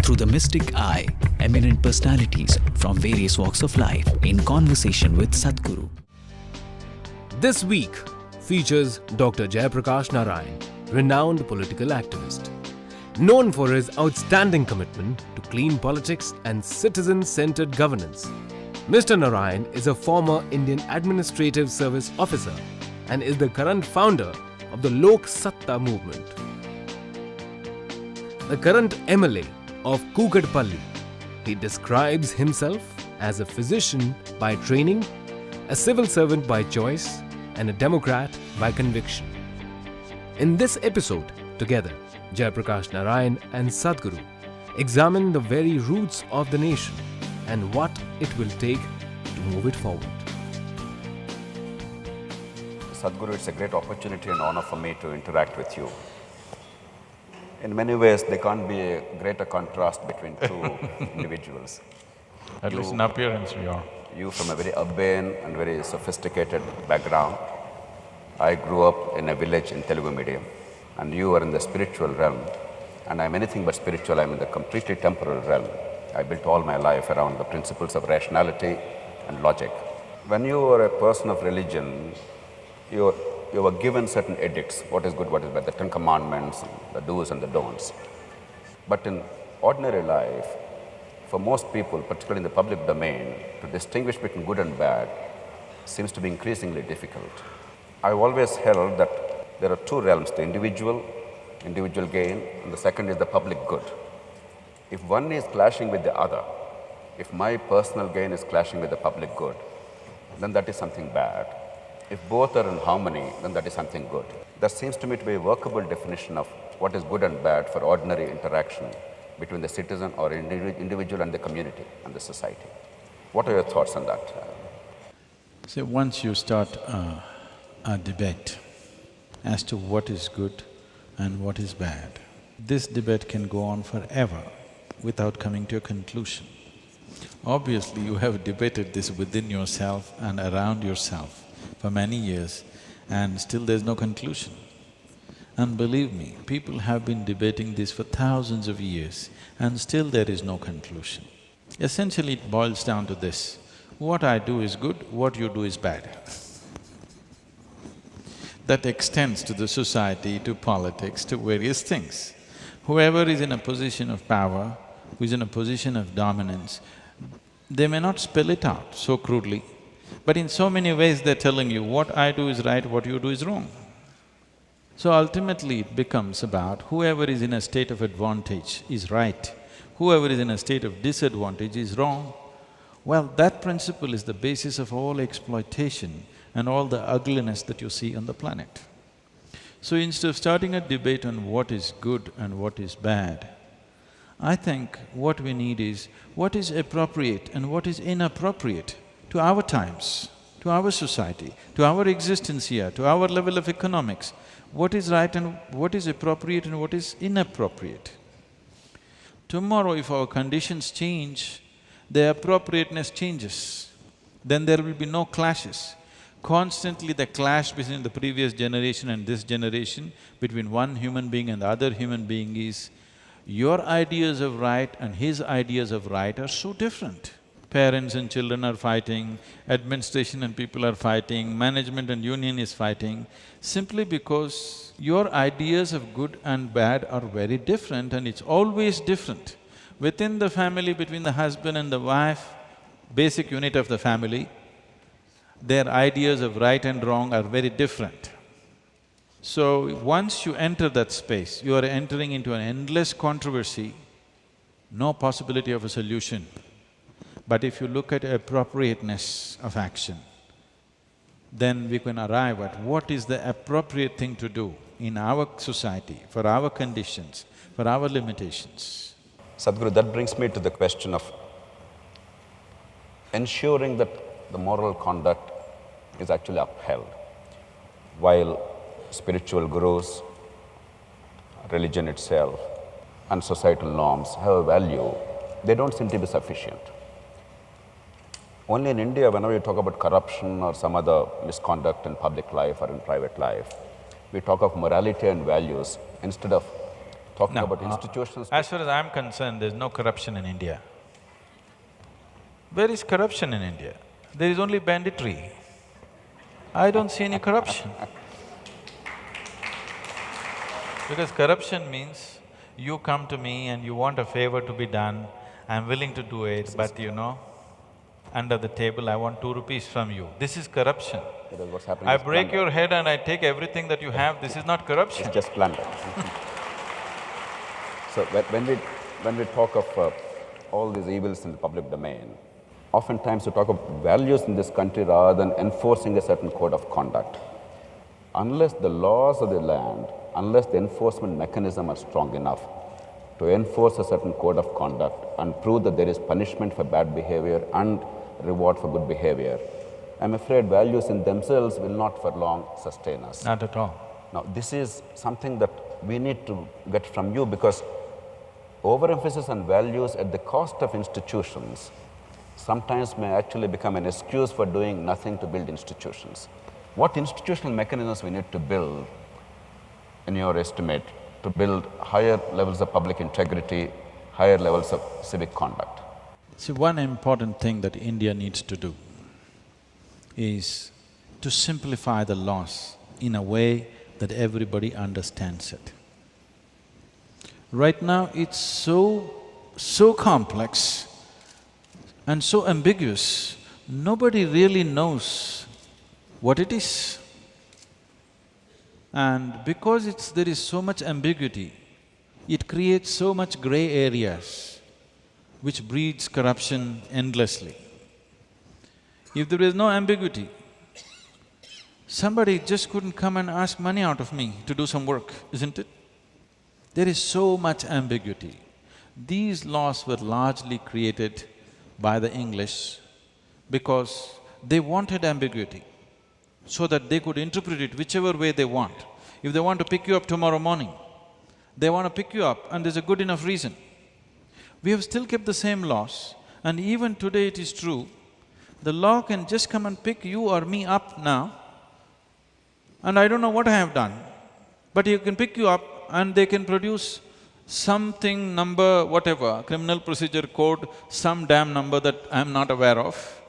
through the mystic eye, eminent personalities from various walks of life in conversation with Sadhguru. This week features Dr. Jayaprakash Narayan, renowned political activist. Known for his outstanding commitment to clean politics and citizen-centered governance, Mr. Narayan is a former Indian Administrative Service officer and is the current founder of the Lok Satta movement. The current MLA of Kukatpalli, he describes himself as a physician by training, a civil servant by choice, and a Democrat by conviction. In this episode, together, Jayaprakash Narayan and Sadhguru examine the very roots of the nation and what it will take to move it forward. Sadhguru, it's a great opportunity and honor for me to interact with you. In many ways, there can't be a greater contrast between two individuals. At least in appearance, you are. You from a very urbane and very sophisticated background. I grew up in a village in Telugu medium, and you are in the spiritual realm. And I'm anything but spiritual, I'm in the completely temporal realm. I built all my life around the principles of rationality and logic. When you are a person of religion, you were given certain edicts, what is good, what is bad, the 10 commandments, the do's and the don'ts. But in ordinary life, for most people, particularly in the public domain, to distinguish between good and bad seems to be increasingly difficult. I've always held that there are two realms, the individual gain, and the second is the public good. If one is clashing with the other, if my personal gain is clashing with the public good, then that is something bad. If both are in harmony, then that is something good. That seems to me to be a workable definition of what is good and bad for ordinary interaction between the citizen or individual and the community and the society. What are your thoughts on that? See, once you start a debate as to what is good and what is bad, this debate can go on forever without coming to a conclusion. Obviously, you have debated this within yourself and around yourself for many years, and still there's no conclusion. And believe me, people have been debating this for thousands of years, and still there is no conclusion. Essentially, it boils down to this: what I do is good, what you do is bad. That extends to the society, to politics, to various things. Whoever is in a position of power, who is in a position of dominance, they may not spell it out so crudely, but in so many ways they're telling you, what I do is right, what you do is wrong. So ultimately it becomes about whoever is in a state of advantage is right, whoever is in a state of disadvantage is wrong. Well, that principle is the basis of all exploitation and all the ugliness that you see on the planet. So instead of starting a debate on what is good and what is bad, I think what we need is what is appropriate and what is inappropriate to our times, to our society, to our existence here, to our level of economics. What is right and what is appropriate and what is inappropriate. Tomorrow if our conditions change, the appropriateness changes, then there will be no clashes. Constantly the clash between the previous generation and this generation, between one human being and the other human being is, your ideas of right and his ideas of right are so different. Parents and children are fighting, administration and people are fighting, management and union is fighting, simply because your ideas of good and bad are very different, and it's always different. Within the family, between the husband and the wife, basic unit of the family, their ideas of right and wrong are very different. So once you enter that space, you are entering into an endless controversy, no possibility of a solution. But if you look at appropriateness of action, then we can arrive at what is the appropriate thing to do in our society, for our conditions, for our limitations. Sadhguru, that brings me to the question of ensuring that the moral conduct is actually upheld. While spiritual gurus, religion itself, and societal norms have a value, they don't seem to be sufficient. Only in India, whenever you talk about corruption or some other misconduct in public life or in private life, we talk of morality and values instead of talking No, about institutions… as far as I'm concerned, there's no corruption in India. Where is corruption in India? There is only banditry. I don't see any corruption. Because corruption means you come to me and you want a favor to be done, I'm willing to do it, but under the table I want 2 rupees from you. This is corruption. That is what's happening. I is break plunder. your head and I take everything that you have, this is not corruption. It's just plunder. So when we talk of all these evils in the public domain, oftentimes we talk of values in this country rather than enforcing a certain code of conduct. Unless the laws of the land, unless the enforcement mechanism are strong enough to enforce a certain code of conduct and prove that there is punishment for bad behavior and reward for good behavior, I'm afraid values in themselves will not for long sustain us. Not at all. Now, this is something that we need to get from you, because overemphasis on values at the cost of institutions sometimes may actually become an excuse for doing nothing to build institutions. What institutional mechanisms we need to build, in your estimate, to build higher levels of public integrity, higher levels of civic conduct? See, one important thing that India needs to do is to simplify the laws in a way that everybody understands it. Right now, it's so complex and so ambiguous, nobody really knows what it is. And because there is so much ambiguity, it creates so much gray areas, which breeds corruption endlessly. If there is no ambiguity, somebody just couldn't come and ask money out of me to do some work, isn't it? There is so much ambiguity. These laws were largely created by the English because they wanted ambiguity, so that they could interpret it whichever way they want. If they want to pick you up tomorrow morning, they want to pick you up and there's a good enough reason. We have still kept the same laws, and even today it is true, the law can just come and pick you or me up now, and I don't know what I have done, but he can pick you up and they can produce something, number, whatever, criminal procedure code, some damn number that I'm not aware of,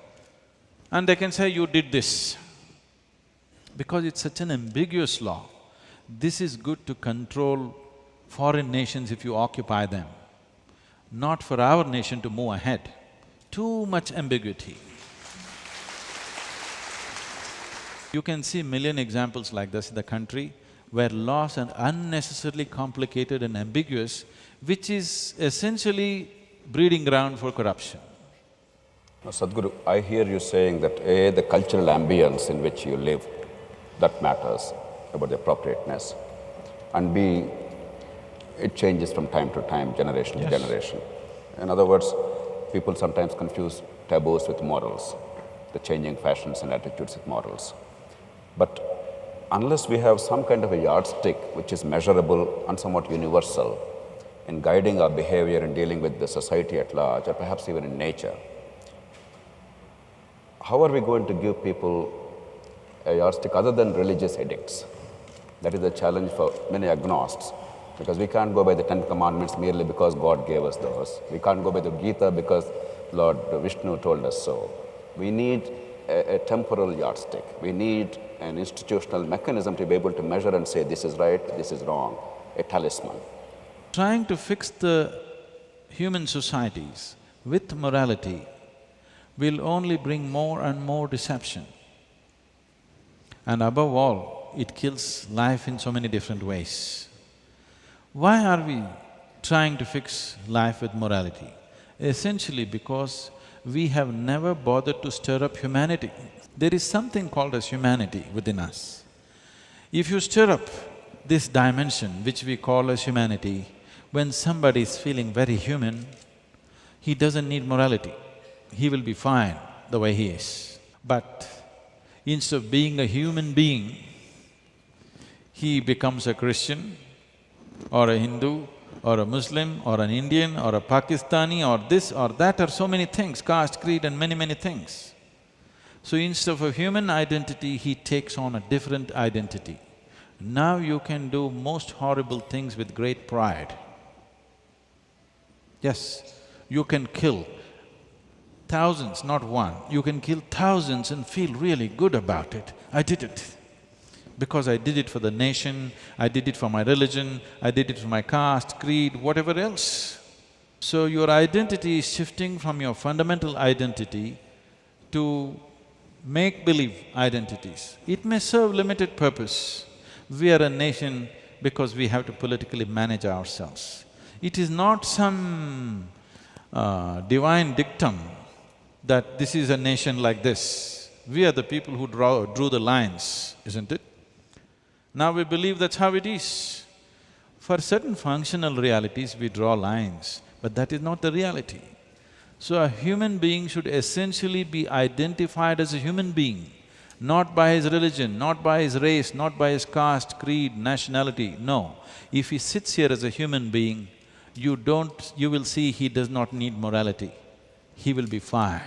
and they can say, you did this. Because it's such an ambiguous law, this is good to control foreign nations if you occupy them, not for our nation to move ahead. Too much ambiguity. You can see million examples like this in the country, where laws are unnecessarily complicated and ambiguous, which is essentially breeding ground for corruption. Now, Sadhguru, I hear you saying that A, the cultural ambience in which you live, that matters about the appropriateness, and B, it changes from time to time, generation to generation. In other words, people sometimes confuse taboos with morals, the changing fashions and attitudes with morals. But unless we have some kind of a yardstick which is measurable and somewhat universal in guiding our behavior and dealing with the society at large, or perhaps even in nature, how are we going to give people a yardstick other than religious edicts? That is the challenge for many agnostics, because we can't go by the 10 Commandments merely because God gave us those. We can't go by the Gita because Lord Vishnu told us so. We need a temporal yardstick. We need an institutional mechanism to be able to measure and say, this is right, this is wrong, a talisman. Trying to fix the human societies with morality will only bring more and more deception. And above all, it kills life in so many different ways. Why are we trying to fix life with morality? Essentially because we have never bothered to stir up humanity. There is something called as humanity within us. If you stir up this dimension, which we call as humanity, when somebody is feeling very human, he doesn't need morality. He will be fine the way he is. But instead of being a human being, he becomes a Christian or a Hindu or a Muslim or an Indian or a Pakistani or this or that, or so many things, caste, creed and many things. So instead of a human identity, he takes on a different identity. Now you can do most horrible things with great pride. Yes, you can kill thousands, not one, you can kill thousands and feel really good about it. I did it. Because I did it for the nation, I did it for my religion, I did it for my caste, creed, whatever else. So your identity is shifting from your fundamental identity to make-believe identities. It may serve limited purpose. We are a nation because we have to politically manage ourselves. It is not some divine dictum that this is a nation like this. We are the people who drew the lines, isn't it? Now we believe that's how it is. For certain functional realities, we draw lines, but that is not the reality. So a human being should essentially be identified as a human being, not by his religion, not by his race, not by his caste, creed, nationality, no. If he sits here as a human being, you will see he does not need morality. He will be fine.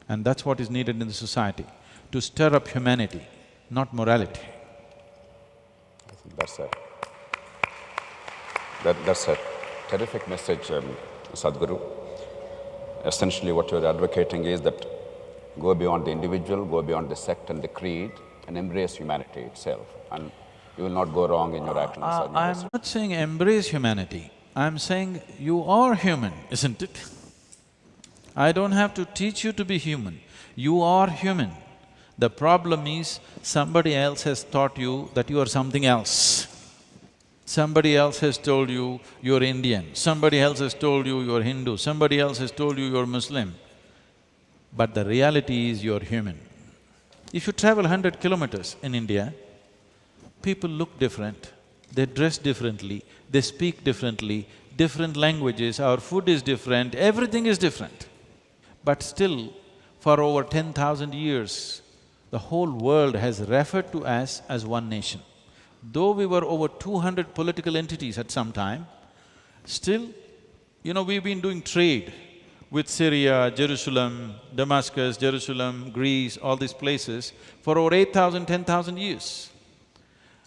And that's what is needed in the society, to stir up humanity, not morality. That's a terrific message, Sadhguru. Essentially what you're advocating is that go beyond the individual, go beyond the sect and the creed and embrace humanity itself, and you will not go wrong in your actions. I'm not saying embrace humanity, I'm saying you are human, isn't it? I don't have to teach you to be human, you are human. The problem is somebody else has taught you that you are something else. Somebody else has told you you're Indian, somebody else has told you you're Hindu, somebody else has told you you're Muslim. But the reality is you're human. If you travel 100 kilometers in India, people look different, they dress differently, they speak differently, different languages, our food is different, everything is different. But still, for over 10,000 years, the whole world has referred to us as one nation. Though we were over 200 political entities at some time, still, we've been doing trade with Syria, Jerusalem, Damascus, Jerusalem, Greece, all these places for over 8,000, 10,000 years.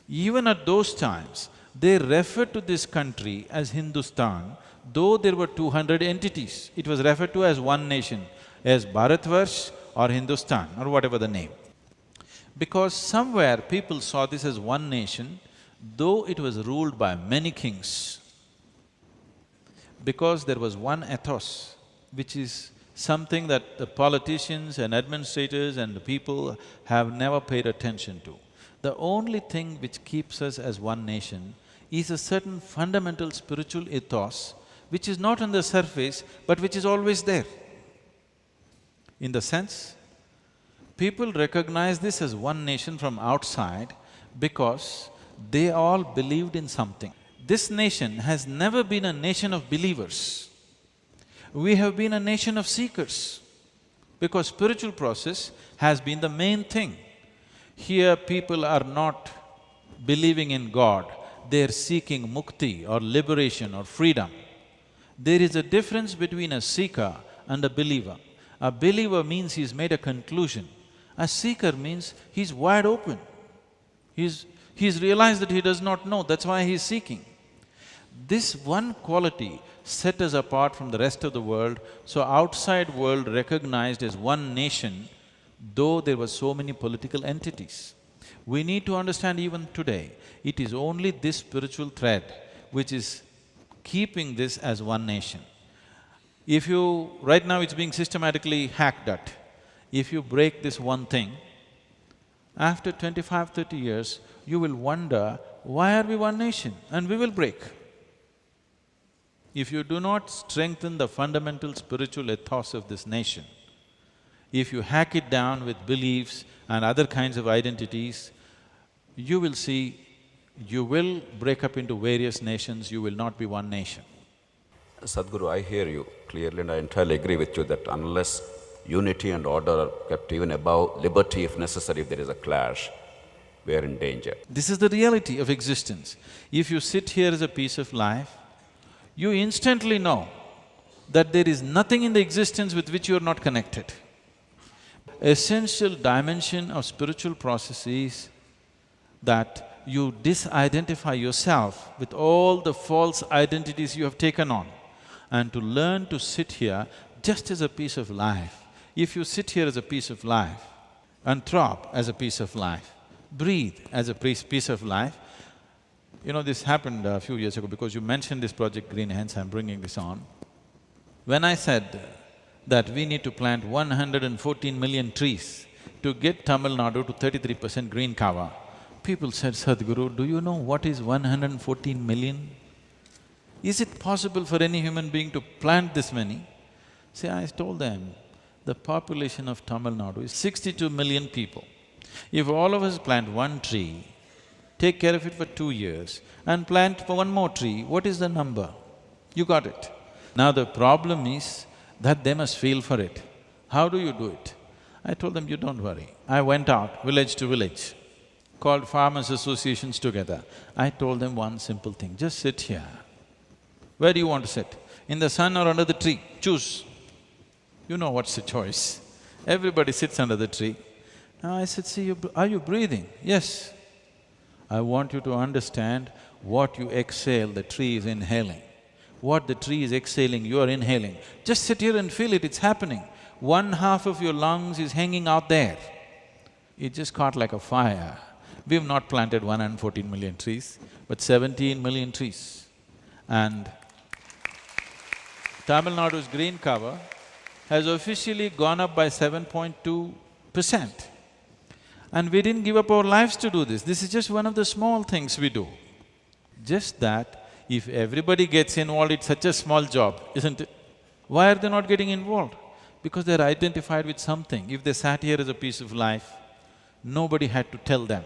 Even at those times, they referred to this country as Hindustan, though there were 200 entities. It was referred to as one nation, as Bharatvarsh or Hindustan or whatever the name. Because somewhere people saw this as one nation, though it was ruled by many kings. Because there was one ethos, which is something that the politicians and administrators and the people have never paid attention to. The only thing which keeps us as one nation is a certain fundamental spiritual ethos, which is not on the surface, but which is always there. In the sense, people recognize this as one nation from outside because they all believed in something. This nation has never been a nation of believers. We have been a nation of seekers because spiritual process has been the main thing. Here people are not believing in God, they're seeking mukti or liberation or freedom. There is a difference between a seeker and a believer. A believer means he's made a conclusion. A seeker means he's wide open. He's realized that he does not know, that's why he's seeking. This one quality set us apart from the rest of the world, so outside world recognized as one nation, though there were so many political entities. We need to understand even today, it is only this spiritual thread which is keeping this as one nation. Right now it's being systematically hacked at. If you break this one thing, after 25, 30 years, you will wonder, why are we one nation? And we will break. If you do not strengthen the fundamental spiritual ethos of this nation, if you hack it down with beliefs and other kinds of identities, you will see, you will break up into various nations, you will not be one nation. Sadhguru, I hear you clearly and I entirely agree with you that unless unity and order are kept even above liberty, if necessary, if there is a clash, we are in danger. This is the reality of existence. If you sit here as a piece of life, you instantly know that there is nothing in the existence with which you are not connected. Essential dimension of spiritual process is that you disidentify yourself with all the false identities you have taken on, and to learn to sit here just as a piece of life. If you sit here as a piece of life, and throb as a piece of life, breathe as a piece of life. You know, this happened a few years ago because you mentioned this project Green, hence I'm bringing this on. When I said that we need to plant 114 million trees to get Tamil Nadu to 33% green cover, people said, Sadhguru, do you know what is 114 million? Is it possible for any human being to plant this many? See, I told them, the population of Tamil Nadu is 62 million people. If all of us plant one tree, take care of it for 2 years and plant for one more tree, what is the number? You got it. Now the problem is that they must feel for it. How do you do it? I told them, you don't worry. I went out village to village, called farmers' associations together. I told them one simple thing, just sit here. Where do you want to sit? In the sun or under the tree? Choose. You know what's the choice. Everybody sits under the tree. Now I said, see, are you breathing? Yes. I want you to understand what you exhale, the tree is inhaling. What the tree is exhaling, you are inhaling. Just sit here and feel it, it's happening. 1/2 of your lungs is hanging out there. It just caught like a fire. We've not planted 114 million trees, but 17 million trees. And Tamil Nadu's green cover has officially gone up by 7.2%. And we didn't give up our lives to do this. This is just one of the small things we do. Just that, if everybody gets involved, it's such a small job, isn't it? Why are they not getting involved? Because they're identified with something. If they sat here as a piece of life, nobody had to tell them.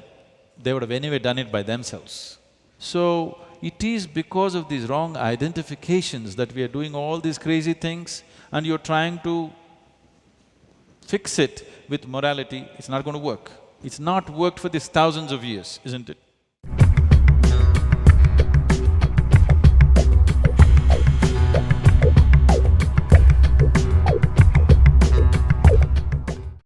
They would have anyway done it by themselves. So, it is because of these wrong identifications that we are doing all these crazy things, and you're trying to fix it with morality, it's not going to work. It's not worked for these thousands of years, isn't it?